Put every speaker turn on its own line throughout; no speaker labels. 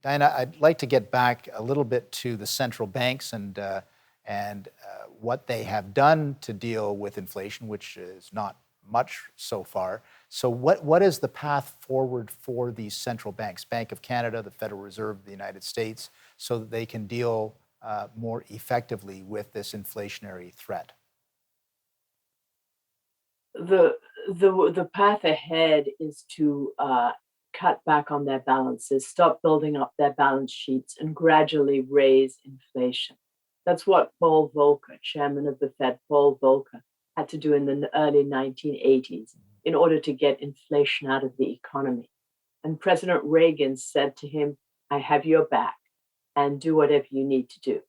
Diana, I'd like to get back a little bit to the central banks and what they have done to deal with inflation, which is not much so far. So what is the path forward for these central banks, Bank of Canada, the Federal Reserve of the United States, so that they can deal more effectively with this inflationary threat?
The path ahead is to cut back on their balances, stop building up their balance sheets, and gradually raise inflation. That's what Paul Volcker, chairman of the Fed, Paul Volcker, had to do in the early 1980s in order to get inflation out of the economy. And President Reagan said to him, I have your back and do whatever you need to do.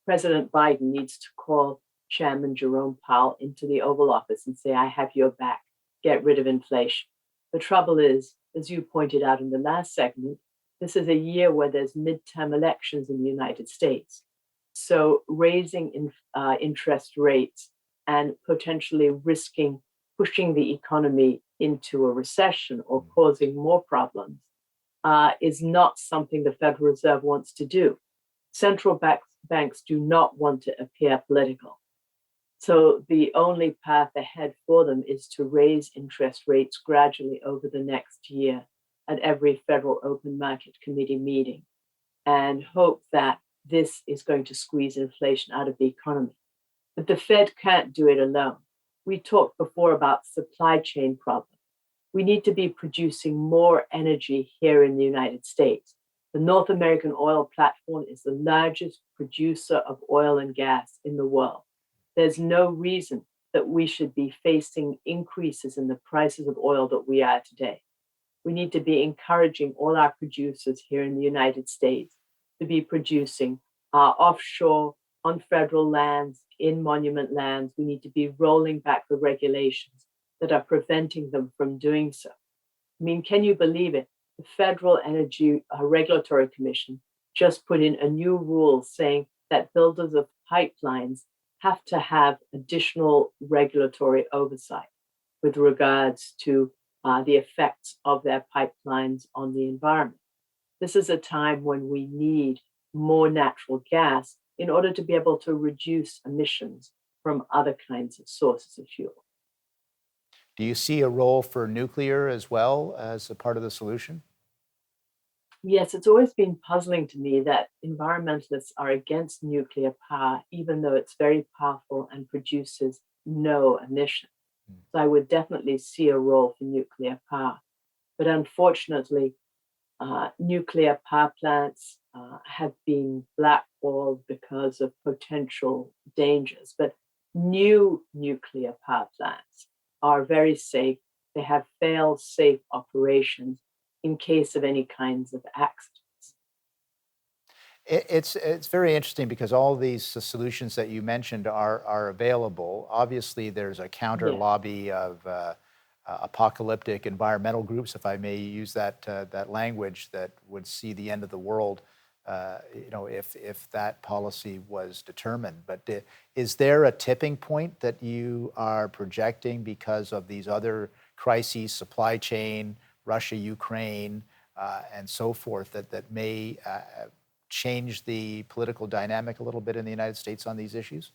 President Biden needs to call Chairman Jerome Powell into the Oval Office and say, I have your back, get rid of inflation. The trouble is, as you pointed out in the last segment, this is a year where there's midterm elections in the United States. So raising interest rates and potentially risking pushing the economy into a recession or causing more problems is not something the Federal Reserve wants to do. Central banks do not want to appear political. So the only path ahead for them is to raise interest rates gradually over the next year at every Federal Open Market Committee meeting and hope that this is going to squeeze inflation out of the economy. But the Fed can't do it alone. We talked before about supply chain problems. We need to be producing more energy here in the United States. The North American oil platform is the largest producer of oil and gas in the world. There's no reason that we should be facing increases in the prices of oil that we are today. We need to be encouraging all our producers here in the United States to be producing offshore, on federal lands, in monument lands. We need to be rolling back the regulations that are preventing them from doing so. I mean, can you believe it? The Federal Energy Regulatory Commission just put in a new rule saying that builders of pipelines have to have additional regulatory oversight with regards to the effects of their pipelines on the environment. This is a time when we need more natural gas in order to be able to reduce emissions from other kinds of sources of fuel.
Do you see a role for nuclear as well as a part of the solution?
Yes, it's always been puzzling to me that environmentalists are against nuclear power, even though it's very powerful and produces no emission. So I would definitely see a role for nuclear power. But unfortunately, nuclear power plants have been blackballed because of potential dangers. But new nuclear power plants are very safe. They have fail-safe operations in case of any kinds of accidents.
It's very interesting because all these solutions that you mentioned are available. Obviously, there's a counter lobby of apocalyptic environmental groups, if I may use that language, that would see the end of the world, if that policy was determined. But is there a tipping point that you are projecting because of these other crises, supply chain, Russia, Ukraine, and so forth, that may change the political dynamic a little bit in the United States on these issues?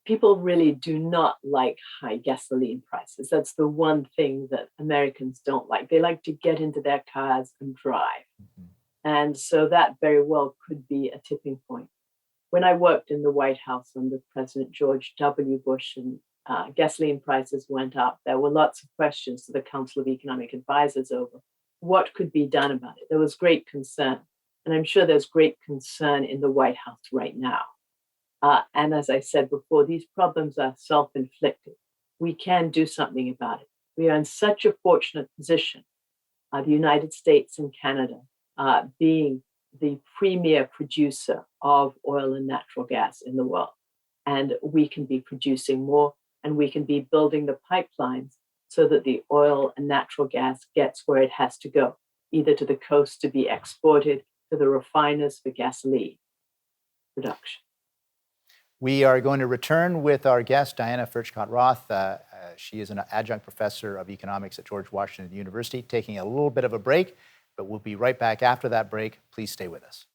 People really do not like high gasoline prices. That's the one thing that Americans don't like. They like to get into their cars and drive. Mm-hmm. And so that very well could be a tipping point. When I worked in the White House under President George W. Bush and gasoline prices went up, there were lots of questions to the Council of Economic Advisors over what could be done about it. There was great concern. And I'm sure there's great concern in the White House right now. And as I said before, these problems are self-inflicted. We can do something about it. We are in such a fortunate position, the United States and Canada being the premier producer of oil and natural gas in the world. And we can be producing more, and we can be building the pipelines so that the oil and natural gas gets where it has to go, either to the coast to be exported, to the refiners for gasoline production.
We are going to return with our guest, Diana Furchtgott-Roth. She is an adjunct professor of economics at George Washington University, taking a little bit of a break, But we'll be right back after that break. Please stay with us.